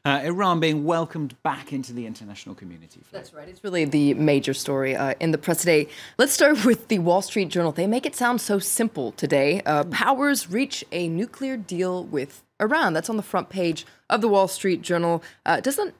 Iran being welcomed back into the international community. That's right. It's really the major story in the press today. Let's start with the Wall Street Journal. They make it sound so simple today. Powers reach a nuclear deal with Iran. That's on the front page of the Wall Street Journal. Doesn't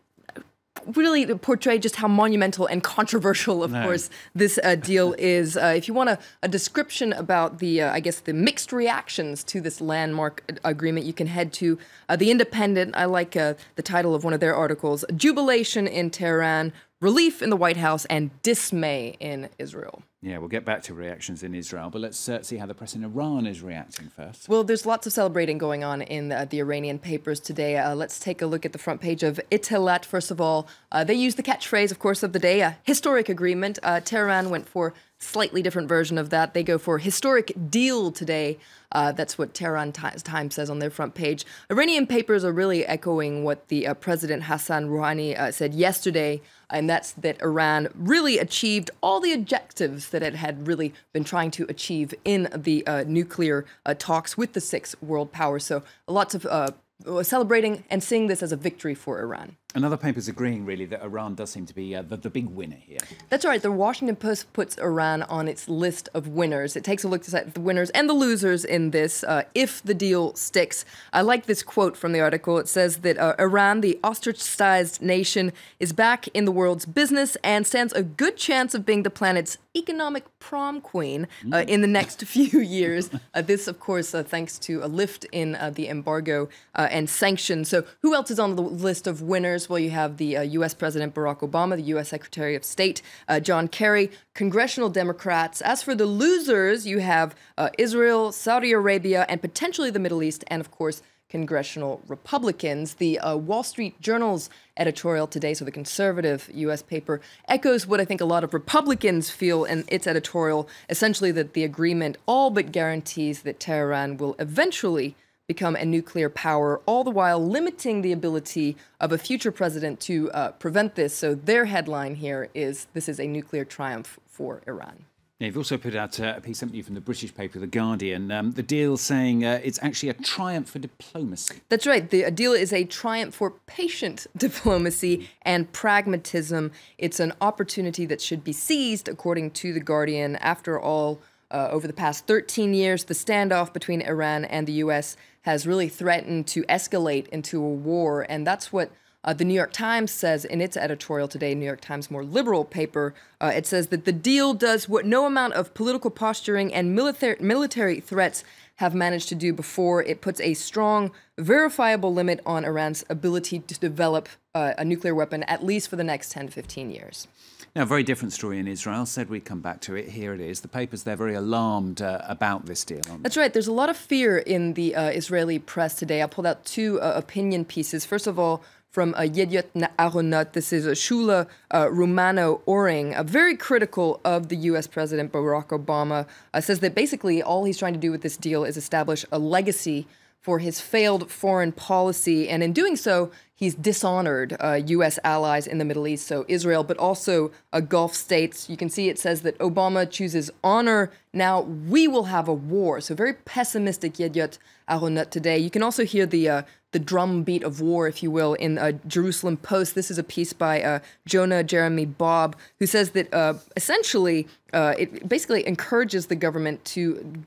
really portray just how monumental and controversial, of course, this deal is. If you want a description about the, I guess, the mixed reactions to this landmark agreement, you can head to The Independent. I like the title of one of their articles, Jubilation in Tehran, Relief in the White House, and Dismay in Israel. Yeah, we'll get back to reactions in Israel, but let's see how the press in Iran is reacting first. Well, there's lots of celebrating going on in the Iranian papers today. Let's take a look at the front page of Itelat. First of all, they use the catchphrase, of course, of the day, a historic agreement. Tehran went for slightly different version of that. They go for historic deal today. That's what Tehran Times says on their front page. Iranian papers are really echoing what the President Hassan Rouhani said yesterday, and that's that Iran really achieved all the objectives that it had really been trying to achieve in the nuclear talks with the six world powers. So lots of celebrating and seeing this as a victory for Iran. And other papers agreeing, really, that Iran does seem to be the big winner here. That's right. The Washington Post puts Iran on its list of winners. It takes a look at the winners and the losers in this, if the deal sticks. I like this quote from the article. It says that Iran, the ostracized nation, is back in the world's business and stands a good chance of being the planet's economic prom queen in the next few years. This, of course, thanks to a lift in the embargo and sanctions. So who else is on the list of winners? Well, you have the U.S. President Barack Obama, the U.S. Secretary of State John Kerry, congressional Democrats. As for the losers, you have Israel, Saudi Arabia, and potentially the Middle East, and of course, congressional Republicans. The Wall Street Journal's editorial today, so the conservative U.S. paper, echoes what I think a lot of Republicans feel in its editorial, essentially that the agreement all but guarantees that Tehran will eventually become a nuclear power, all the while limiting the ability of a future president to prevent this. So their headline here is, this is a nuclear triumph for Iran. Yeah, you've also put out a piece, haven't you, from the British paper, The Guardian, the deal saying it's actually a triumph for diplomacy. That's right. The deal is a triumph for patient diplomacy and pragmatism. It's an opportunity that should be seized, according to The Guardian. After all, over the past 13 years, the standoff between Iran and the U.S. has really threatened to escalate into a war, and that's what the New York Times says in its editorial today, New York Times more liberal paper. It says that the deal does what no amount of political posturing and military threats have managed to do before. It puts a strong, verifiable limit on Iran's ability to develop a nuclear weapon, at least for the next 10 to 15 years. Now, a very different story in Israel. Said we'd come back to it. Here it is. The papers, they're very alarmed about this deal, aren't they? That's right. There's a lot of fear in the Israeli press today. I pulled out two opinion pieces. First of all, from Yediot Aharonot, this is Shula Romano-Oring, very critical of the U.S. President Barack Obama, says that basically all he's trying to do with this deal is establish a legacy for his failed foreign policy. And in doing so, he's dishonored U.S. allies in the Middle East, so Israel, but also Gulf states. You can see it says that Obama chooses honor. Now we will have a war. So very pessimistic Yediot Aharonot today. You can also hear the drumbeat of war, if you will, in Jerusalem Post. This is a piece by Jonah Jeremy Bob, who says that essentially it basically encourages the government to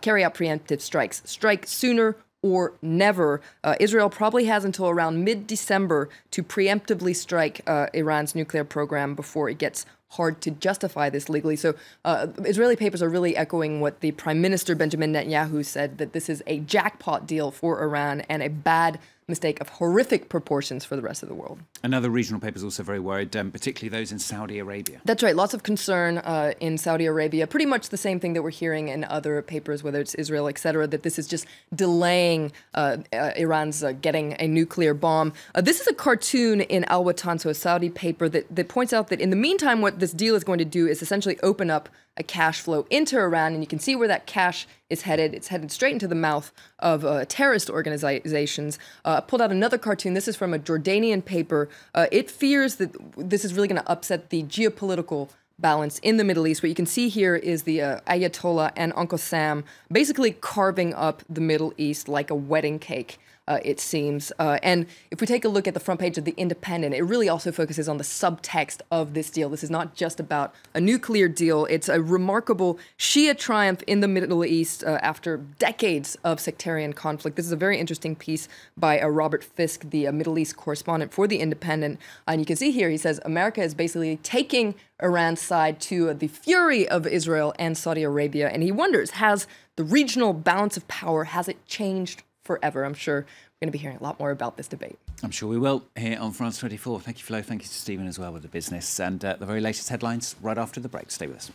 carry out preemptive strikes. Strike sooner or never. Israel probably has until around mid-December to preemptively strike Iran's nuclear program before it gets hard to justify this legally. So Israeli papers are really echoing what the Prime Minister Benjamin Netanyahu said, that this is a jackpot deal for Iran and a bad mistake of horrific proportions for the rest of the world. And other regional papers also very worried, particularly those in Saudi Arabia. That's right. Lots of concern in Saudi Arabia. Pretty much the same thing that we're hearing in other papers, whether it's Israel, et cetera, that this is just delaying Iran's getting a nuclear bomb. This is a cartoon in Al Watan, so a Saudi paper, that points out that in the meantime, what this deal is going to do is essentially open up a cash flow into Iran, and you can see where that cash is headed. It's headed straight into the mouth of terrorist organizations. Pulled out another cartoon. This is from a Jordanian paper. It fears that this is really going to upset the geopolitical balance in the Middle East. What you can see here is the Ayatollah and Uncle Sam basically carving up the Middle East like a wedding cake. it seems. And if we take a look at the front page of The Independent, it really also focuses on the subtext of this deal. This is not just about a nuclear deal. It's a remarkable Shia triumph in the Middle East after decades of sectarian conflict. This is a very interesting piece by Robert Fisk, the Middle East correspondent for The Independent. And you can see here, he says, America is basically taking Iran's side to the fury of Israel and Saudi Arabia. And he wonders, has the regional balance of power, has it changed forever? I'm sure we're going to be hearing a lot more about this debate. I'm sure we will here on France 24. Thank you, Flo. Thank you to Stephen as well with the business. And the very latest headlines right after the break. Stay with us.